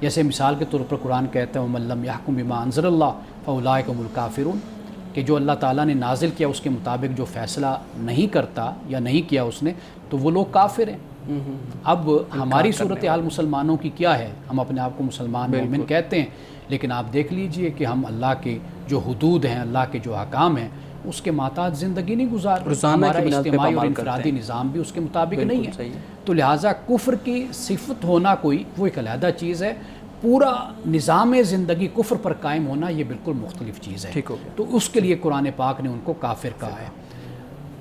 جیسے مثال کے طور پر قرآن کہتا ہے وَمَن لَّمْ يَحْكُم بِمَا أَنزَلَ اللَّهُ فَأُولَٰئِكَ هُمُ الْكَافِرُونَ کہ جو اللہ تعالیٰ نے نازل کیا اس کے مطابق جو فیصلہ نہیں کرتا یا نہیں کیا اس نے تو وہ لوگ کافر ہیں. اب ہماری صورتحال مسلمانوں کی کیا ہے؟ ہم اپنے آپ کو مسلمان مومن کہتے ہیں لیکن آپ دیکھ لیجئے کہ ہم اللہ کے جو حدود ہیں اللہ کے جو احکام ہیں اس کے محتاط زندگی نہیں گزار رہے. ہمارا اجتماعی اور انفرادی نظام بھی اس کے مطابق نہیں ہے. تو لہٰذا کفر کی صفت ہونا کوئی وہ ایک علیحدہ چیز ہے، پورا نظام زندگی کفر پر قائم ہونا یہ بالکل مختلف چیز ہے. تو اس کے لیے قرآن پاک نے ان کو کافر کہا ہے.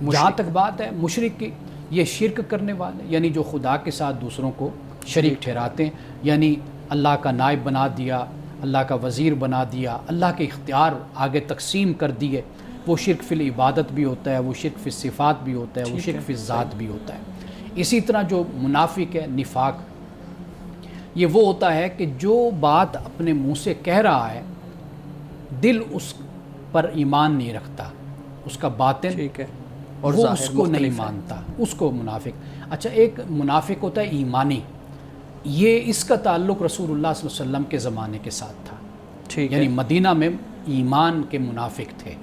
جہاں تک بات ہے مشرک کی، یہ شرک کرنے والے یعنی جو خدا کے ساتھ دوسروں کو شریک ٹھہراتے ہیں، یعنی اللہ کا نائب بنا دیا، اللہ کا وزیر بنا دیا، اللہ کے اختیار آگے تقسیم کر دیے. وہ شرک فی العبادت بھی ہوتا ہے، وہ شرک فی الصفات بھی ہوتا ہے، وہ شرک فی الذات بھی ہوتا ہے. اسی طرح جو منافق ہے نفاق، یہ وہ ہوتا ہے کہ جو بات اپنے منہ سے کہہ رہا ہے دل اس پر ایمان نہیں رکھتا، اس کا باطن اور وہ اس کو نہیں مانتا، اس کو منافق. اچھا ایک منافق ہوتا ہے ایمانی، یہ اس کا تعلق رسول اللہ صلی اللہ علیہ وسلم کے زمانے کے ساتھ تھا. یعنی مدینہ میں ایمان کے منافق تھے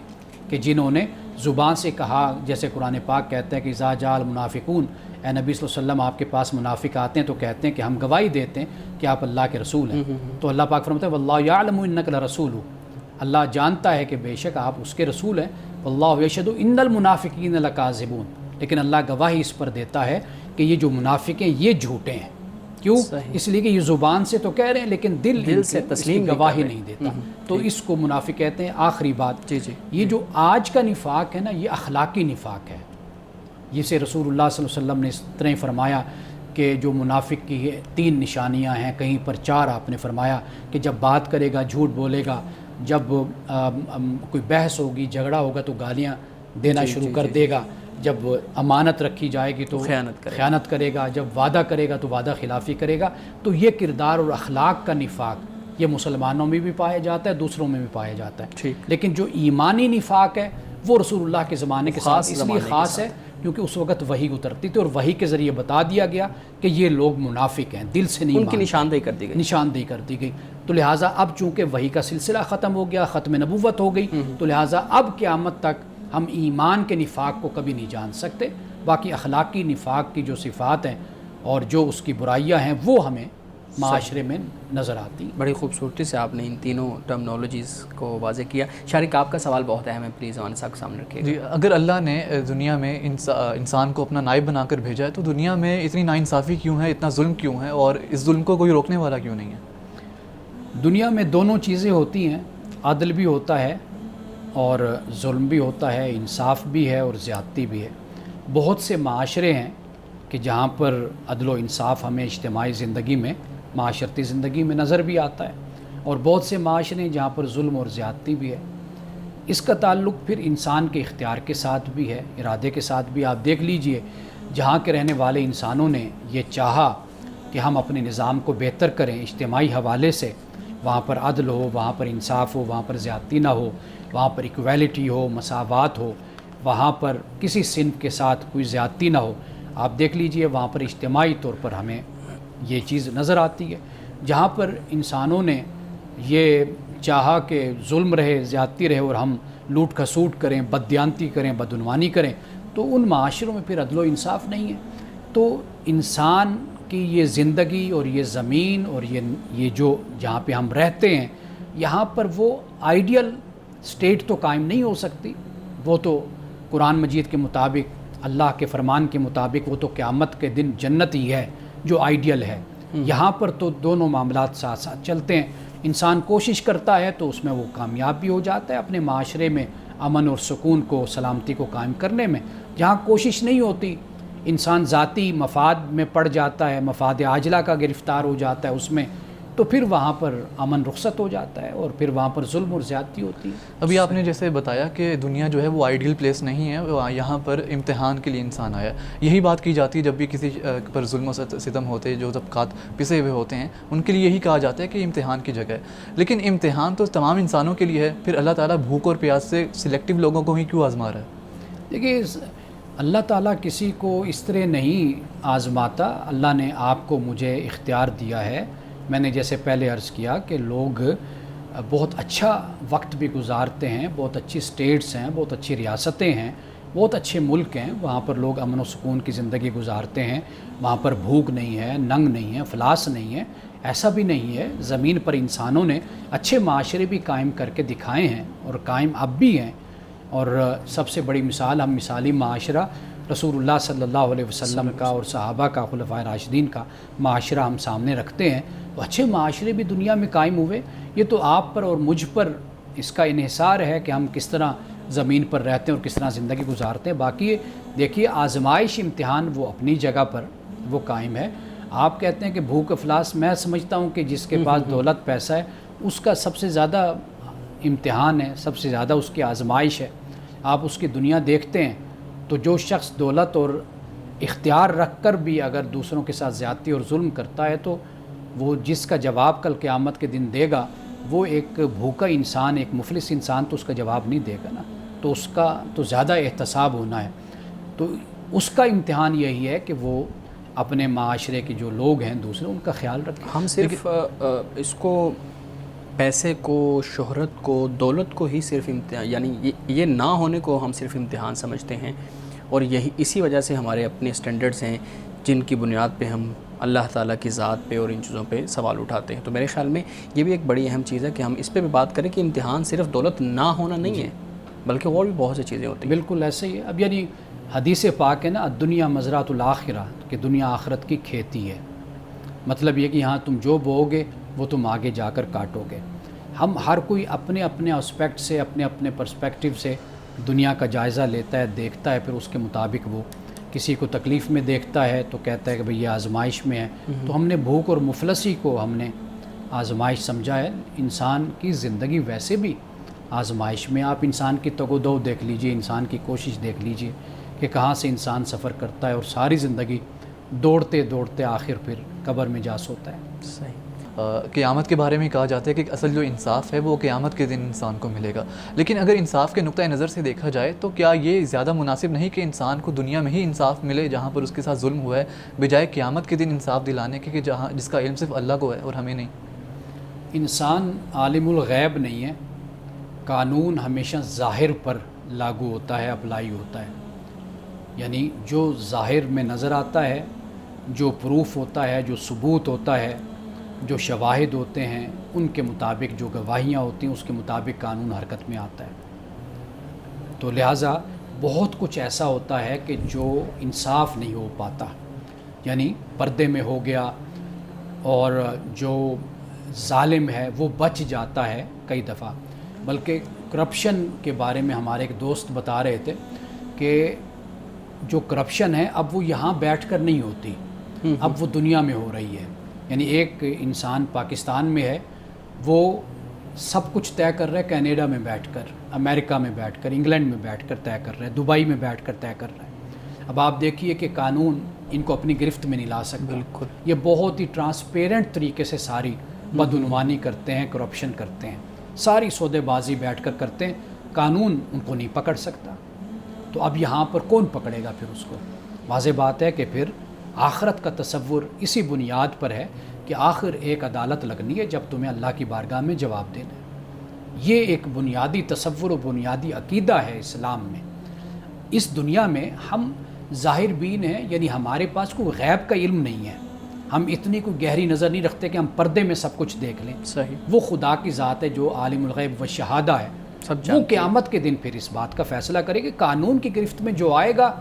کہ جنہوں نے زبان سے کہا، جیسے قرآن پاک کہتا ہے کہ اذا جاء المنافقون، اے نبی صلی اللہ علیہ وسلم آپ کے پاس منافق آتے ہیں تو کہتے ہیں کہ ہم گواہی دیتے ہیں کہ آپ اللہ کے رسول ہیں. تو اللہ پاک فرماتا ہے واللہ یعلم انک لرسولہ، اللہ جانتا ہے کہ بے شک آپ اس کے رسول ہیں. واللہ یشہد ان المنافقین لکاذبون، لیکن اللہ گواہی اس پر دیتا ہے کہ یہ جو منافق ہیں یہ جھوٹے ہیں. کیوں؟ اس لیے کہ یہ زبان سے تو کہہ رہے ہیں لیکن دل سے تسلیم گواہی نہیں دیتا. تو اس کو منافق کہتے ہیں. آخری بات، یہ جو آج کا نفاق ہے نا یہ اخلاقی نفاق ہے. جسے رسول اللہ صلی اللہ علیہ وسلم نے اس طرح فرمایا کہ جو منافق کی 3 نشانیاں ہیں، کہیں پر 4 آپ نے فرمایا کہ جب بات کرے گا جھوٹ بولے گا، جب کوئی بحث ہوگی جھگڑا ہوگا تو گالیاں دینا شروع کر دے گا، جب امانت رکھی جائے گی تو خیانت کرے گا، جب وعدہ کرے گا تو وعدہ خلافی کرے گا. تو یہ کردار اور اخلاق کا نفاق یہ مسلمانوں میں بھی پایا جاتا ہے، دوسروں میں بھی پایا جاتا ہے. لیکن جو ایمانی نفاق ہے وہ رسول اللہ کے زمانے کے ساتھ اس لیے خاص ہے کیونکہ اس وقت وحی اترتی تھی اور وحی کے ذریعے بتا دیا گیا کہ یہ لوگ منافق ہیں، دل سے نہیں، ان کی نشاندہی کر دی گئی. تو لہٰذا اب چونکہ وحی کا سلسلہ ختم ہو گیا، ختم نبوت ہو گئی، تو لہٰذا اب قیامت تک ہم ایمان کے نفاق کو کبھی نہیں جان سکتے. باقی اخلاقی نفاق کی جو صفات ہیں اور جو اس کی برائیاں ہیں وہ ہمیں معاشرے میں نظر آتی. بڑی خوبصورتی سے آپ نے ان تینوں ٹرمنالوجیز کو واضح کیا. شارق آپ کا سوال بہت اہم ہے، پلیز ہمارے ساتھ سامنے رکھیے. جی، اگر اللہ نے دنیا میں انسان کو اپنا نائب بنا کر بھیجا ہے تو دنیا میں اتنی ناانصافی کیوں ہے، اتنا ظلم کیوں ہے، اور اس ظلم کو کوئی روکنے والا کیوں نہیں ہے؟ دنیا میں دونوں چیزیں ہوتی ہیں، عدل بھی ہوتا ہے اور ظلم بھی ہوتا ہے، انصاف بھی ہے اور زیادتی بھی ہے. بہت سے معاشرے ہیں کہ جہاں پر عدل و انصاف ہمیں اجتماعی زندگی میں، معاشرتی زندگی میں نظر بھی آتا ہے، اور بہت سے معاشرے ہیں جہاں پر ظلم اور زیادتی بھی ہے. اس کا تعلق پھر انسان کے اختیار کے ساتھ بھی ہے، ارادے کے ساتھ بھی. آپ دیکھ لیجئے جہاں کے رہنے والے انسانوں نے یہ چاہا کہ ہم اپنے نظام کو بہتر کریں اجتماعی حوالے سے، وہاں پر عدل ہو، وہاں پر انصاف ہو، وہاں پر زیادتی نہ ہو، وہاں پر ایکویلٹی ہو، مساوات ہو، وہاں پر کسی صنف کے ساتھ کوئی زیادتی نہ ہو. آپ دیکھ لیجئے وہاں پر اجتماعی طور پر ہمیں یہ چیز نظر آتی ہے. جہاں پر انسانوں نے یہ چاہا کہ ظلم رہے، زیادتی رہے اور ہم لوٹ کھسوٹ کریں، بددیانتی کریں، بدعنوانی کریں، تو ان معاشروں میں پھر عدل و انصاف نہیں ہے. تو انسان کی یہ زندگی اور یہ زمین اور یہ جو جہاں پہ ہم رہتے ہیں یہاں پر وہ آئیڈیل سٹیٹ تو قائم نہیں ہو سکتی. وہ تو قرآن مجید کے مطابق، اللہ کے فرمان کے مطابق وہ تو قیامت کے دن جنت ہی ہے جو آئیڈیل ہے. یہاں پر تو دونوں معاملات ساتھ ساتھ چلتے ہیں. انسان کوشش کرتا ہے تو اس میں وہ کامیاب بھی ہو جاتا ہے اپنے معاشرے میں امن اور سکون کو، سلامتی کو قائم کرنے میں. جہاں کوشش نہیں ہوتی انسان ذاتی مفاد میں پڑ جاتا ہے، مفاد عاجلہ کا گرفتار ہو جاتا ہے اس میں، تو پھر وہاں پر امن رخصت ہو جاتا ہے اور پھر وہاں پر ظلم اور زیادتی ہوتی ہے. ابھی آپ نے جیسے بتایا کہ دنیا جو ہے وہ آئیڈیل پلیس نہیں ہے، یہاں پر امتحان کے لیے انسان آیا. یہی بات کی جاتی ہے جب بھی کسی پر ظلم و ستم ہوتے ہیں، جو طبقات پسے ہوئے ہوتے ہیں ان کے لیے یہی کہا جاتا ہے کہ امتحان کی جگہ ہے. لیکن امتحان تو تمام انسانوں کے لیے ہے، پھر اللہ تعالیٰ بھوک اور پیاس سے سلیکٹیو لوگوں کو ہی کیوں آزما رہا ہے؟ دیکھیے اللہ تعالیٰ کسی کو اس طرح نہیں آزماتا. اللہ نے آپ کو مجھے اختیار دیا ہے. میں نے جیسے پہلے عرض کیا کہ لوگ بہت اچھا وقت بھی گزارتے ہیں, بہت اچھی سٹیٹس ہیں, بہت اچھی ریاستیں ہیں, بہت اچھے ملک ہیں, وہاں پر لوگ امن و سکون کی زندگی گزارتے ہیں, وہاں پر بھوک نہیں ہے, ننگ نہیں ہے, افلاس نہیں ہے. ایسا بھی نہیں ہے. زمین پر انسانوں نے اچھے معاشرے بھی قائم کر کے دکھائے ہیں اور قائم اب بھی ہیں. اور سب سے بڑی مثال ہم مثالی معاشرہ رسول اللہ صلی اللہ علیہ وسلم کا اور صحابہ کا, خلفائے راشدین کا معاشرہ ہم سامنے رکھتے ہیں. تو اچھے معاشرے بھی دنیا میں قائم ہوئے. یہ تو آپ پر اور مجھ پر اس کا انحصار ہے کہ ہم کس طرح زمین پر رہتے ہیں اور کس طرح زندگی گزارتے ہیں. باقی دیکھیے آزمائش امتحان وہ اپنی جگہ پر وہ قائم ہے. آپ کہتے ہیں کہ بھوک افلاس, میں سمجھتا ہوں کہ جس کے پاس دولت پیسہ ہے اس کا سب سے زیادہ امتحان ہے, سب سے زیادہ اس کی آزمائش ہے. آپ اس کی دنیا دیکھتے ہیں تو جو شخص دولت اور اختیار رکھ کر بھی اگر دوسروں کے ساتھ زیادتی اور ظلم کرتا ہے تو وہ جس کا جواب کل قیامت کے دن دے گا وہ ایک بھوکا انسان, ایک مفلس انسان تو اس کا جواب نہیں دے گا نا. تو اس کا تو زیادہ احتساب ہونا ہے. تو اس کا امتحان یہی ہے کہ وہ اپنے معاشرے کے جو لوگ ہیں دوسرے ان کا خیال رکھیں. ہم صرف اس کو پیسے کو, شہرت کو, دولت کو ہی صرف امتحان, یعنی یہ نہ ہونے کو ہم صرف امتحان سمجھتے ہیں, اور یہی اسی وجہ سے ہمارے اپنے سٹینڈرڈز ہیں جن کی بنیاد پہ ہم اللہ تعالیٰ کی ذات پہ اور ان چیزوں پہ سوال اٹھاتے ہیں. تو میرے خیال میں یہ بھی ایک بڑی اہم چیز ہے کہ ہم اس پہ بھی بات کریں کہ امتحان صرف دولت نہ ہونا نہیں ہے بلکہ اور بھی بہت سی چیزیں ہوتی ہیں. بالکل ایسے ہی ہے. اب یعنی حدیث پاک ہے نا, دنیا مزرعۃ الآخرہ, کہ دنیا آخرت کی کھیتی ہے. مطلب یہ کہ یہاں تم جو بو گے وہ تم آگے جا کر کاٹو گے. ہم ہر کوئی اپنے اپنے اسپیکٹ سے, اپنے اپنے پرسپیکٹیو سے دنیا کا جائزہ لیتا ہے, دیکھتا ہے, پھر اس کے مطابق وہ کسی کو تکلیف میں دیکھتا ہے تو کہتا ہے کہ بھئی یہ آزمائش میں ہے. تو ہم نے بھوک اور مفلسی کو ہم نے آزمائش سمجھا ہے. انسان کی زندگی ویسے بھی آزمائش میں. آپ انسان کی تگ و دو دیکھ لیجئے, انسان کی کوشش دیکھ لیجئے کہ کہاں سے انسان سفر کرتا ہے اور ساری زندگی دوڑتے دوڑتے آخر پھر قبر میں جا سوتا ہے. صحیح. قیامت کے بارے میں کہا جاتا ہے کہ اصل جو انصاف ہے وہ قیامت کے دن انسان کو ملے گا. لیکن اگر انصاف کے نقطۂ نظر سے دیکھا جائے تو کیا یہ زیادہ مناسب نہیں کہ انسان کو دنیا میں ہی انصاف ملے جہاں پر اس کے ساتھ ظلم ہوا ہے, بجائے قیامت کے دن انصاف دلانے کے کہ جہاں جس کا علم صرف اللہ کو ہے اور ہمیں نہیں؟ انسان عالم الغیب نہیں ہے. قانون ہمیشہ ظاہر پر لاگو ہوتا ہے, اپلائی ہوتا ہے. یعنی جو ظاہر میں نظر آتا ہے, جو پروف ہوتا ہے, جو ثبوت ہوتا ہے, جو شواہد ہوتے ہیں, ان کے مطابق جو گواہیاں ہوتی ہیں اس کے مطابق قانون حرکت میں آتا ہے. تو لہٰذا بہت کچھ ایسا ہوتا ہے کہ جو انصاف نہیں ہو پاتا, یعنی پردے میں ہو گیا, اور جو ظالم ہے وہ بچ جاتا ہے کئی دفعہ. بلکہ کرپشن کے بارے میں ہمارے ایک دوست بتا رہے تھے کہ جو کرپشن ہے اب وہ یہاں بیٹھ کر نہیں ہوتی, اب وہ دنیا میں ہو رہی ہے. یعنی ایک انسان پاکستان میں ہے, وہ سب کچھ طے کر رہا ہے کینیڈا میں بیٹھ کر, امریکہ میں بیٹھ کر, انگلینڈ میں بیٹھ کر طے کر رہا ہے, دبئی میں بیٹھ کر طے کر رہا ہے. اب آپ دیکھیے کہ قانون ان کو اپنی گرفت میں نہیں لا سکتا. بالکل. یہ بہت ہی ٹرانسپیرنٹ طریقے سے ساری بدعنوانی کرتے ہیں, کرپشن کرتے ہیں, ساری سودے بازی بیٹھ کر کرتے ہیں, قانون ان کو نہیں پکڑ سکتا. تو اب یہاں پر کون پکڑے گا پھر اس کو؟ واضح بات ہے کہ پھر آخرت کا تصور اسی بنیاد پر ہے کہ آخر ایک عدالت لگنی ہے جب تمہیں اللہ کی بارگاہ میں جواب دینا ہے. یہ ایک بنیادی تصور و بنیادی عقیدہ ہے اسلام میں. اس دنیا میں ہم ظاہر بین ہیں, یعنی ہمارے پاس کوئی غیب کا علم نہیں ہے, ہم اتنی کوئی گہری نظر نہیں رکھتے کہ ہم پردے میں سب کچھ دیکھ لیں. صحیح. وہ خدا کی ذات ہے جو عالم الغیب و شہادہ ہے. وہ قیامت کے دن پھر اس بات کا فیصلہ کرے کہ قانون کی گرفت میں جو آئے گا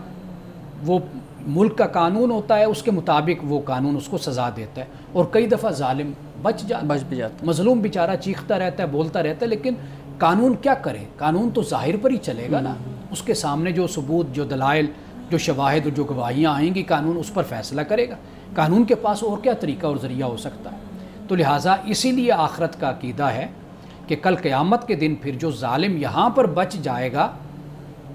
وہ ملک کا قانون ہوتا ہے, اس کے مطابق وہ قانون اس کو سزا دیتا ہے. اور کئی دفعہ ظالم بچ بھی جاتا, مظلوم بیچارہ چیختا رہتا ہے, بولتا رہتا ہے, لیکن قانون کیا کرے؟ قانون تو ظاہر پر ہی چلے گا نا. اس کے سامنے جو ثبوت, جو دلائل, جو شواہد اور جو گواہیاں آئیں گی, قانون اس پر فیصلہ کرے گا. قانون کے پاس اور کیا طریقہ اور ذریعہ ہو سکتا ہے؟ تو لہٰذا اسی لیے آخرت کا عقیدہ ہے کہ کل قیامت کے دن پھر جو ظالم یہاں پر بچ جائے گا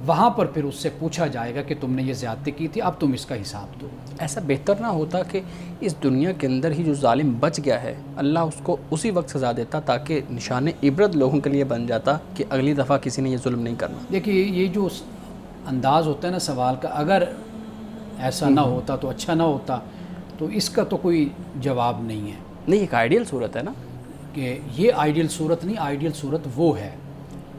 وہاں پر پھر اس سے پوچھا جائے گا کہ تم نے یہ زیادتی کی تھی, اب تم اس کا حساب دو. ایسا بہتر نہ ہوتا کہ اس دنیا کے اندر ہی جو ظالم بچ گیا ہے اللہ اس کو اسی وقت سزا دیتا تاکہ نشان عبرت لوگوں کے لیے بن جاتا کہ اگلی دفعہ کسی نے یہ ظلم نہیں کرنا. دیکھیے یہ جو انداز ہوتا ہے نا سوال کا، اگر ایسا نہ ہوتا تو اچھا نہ ہوتا، تو اس کا تو کوئی جواب نہیں ہے نہیں، ایک آئیڈیل صورت ہے نا کہ یہ آئیڈیل صورت نہیں، آئیڈیل صورت وہ ہے،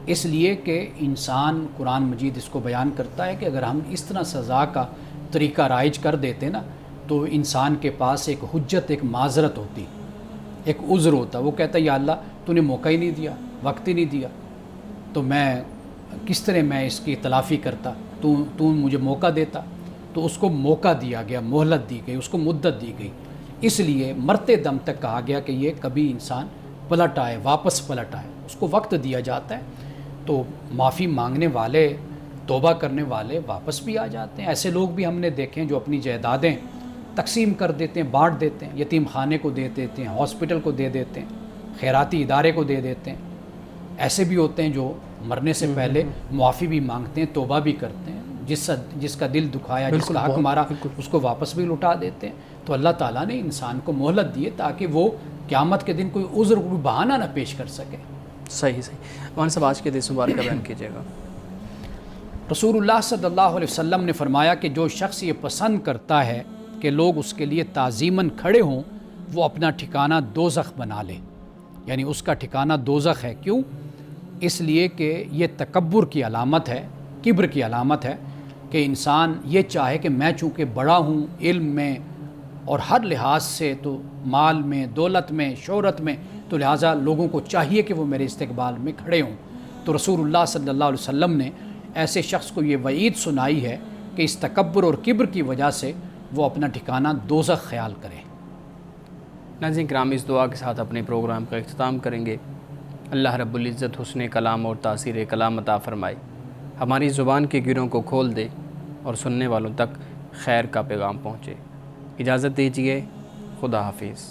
اس لیے کہ انسان، قرآن مجید اس کو بیان کرتا ہے کہ اگر ہم اس طرح سزا کا طریقہ رائج کر دیتے نا تو انسان کے پاس ایک حجت، ایک معذرت ہوتی، ایک عذر ہوتا، وہ کہتا ہے یا اللہ تو نے موقع ہی نہیں دیا، وقت ہی نہیں دیا، تو میں کس طرح میں اس کی تلافی کرتا، تو مجھے موقع دیتا۔ تو اس کو موقع دیا گیا، مہلت دی گئی، اس کو مدت دی گئی، اس لیے مرتے دم تک کہا گیا کہ یہ کبھی انسان پلٹ آئے، واپس پلٹ آئے، اس کو وقت دیا جاتا ہے۔ تو معافی مانگنے والے، توبہ کرنے والے واپس بھی آ جاتے ہیں۔ ایسے لوگ بھی ہم نے دیکھے ہیں جو اپنی جائیدادیں تقسیم کر دیتے ہیں، بانٹ دیتے ہیں، یتیم خانے کو دے دیتے ہیں، ہاسپٹل کو دے دیتے ہیں، خیراتی ادارے کو دے دیتے ہیں۔ ایسے بھی ہوتے ہیں جو مرنے سے پہلے معافی بھی مانگتے ہیں، توبہ بھی کرتے ہیں، جس کا دل دکھایا، جس کا حق مارا، اس کو واپس بھی لوٹا دیتے ہیں۔ تو اللہ تعالیٰ نے انسان کو مہلت دی ہے تاکہ وہ قیامت کے دن کوئی عذر، کوئی بہانہ نہ پیش کر سکے۔ صحیح مولانا صاحب، آج کے حدیث مبارک کا بیان کیجیے گا۔ رسول اللہ صلی اللہ علیہ وسلم نے فرمایا کہ جو شخص یہ پسند کرتا ہے کہ لوگ اس کے لیے تعظیماً کھڑے ہوں، وہ اپنا ٹھکانہ دوزخ بنا لے، یعنی اس کا ٹھکانہ دوزخ ہے۔ کیوں؟ اس لیے کہ یہ تکبر کی علامت ہے، کبر کی علامت ہے کہ انسان یہ چاہے کہ میں چونکہ بڑا ہوں علم میں اور ہر لحاظ سے، تو مال میں، دولت میں، شہرت میں، تو لہٰذا لوگوں کو چاہیے کہ وہ میرے استقبال میں کھڑے ہوں۔ تو رسول اللہ صلی اللہ علیہ وسلم نے ایسے شخص کو یہ وعید سنائی ہے کہ اس تکبر اور کبر کی وجہ سے وہ اپنا ٹھکانہ دوزخ خیال کرے۔ ناظرین کرام، اس دعا کے ساتھ اپنے پروگرام کا اختتام کریں گے۔ اللہ رب العزت حسن کلام اور تاثیر کلام عطا فرمائے، ہماری زبان کے گروں کو کھول دے اور سننے والوں تک خیر کا پیغام پہنچے۔ اجازت دیجیے، خدا حافظ۔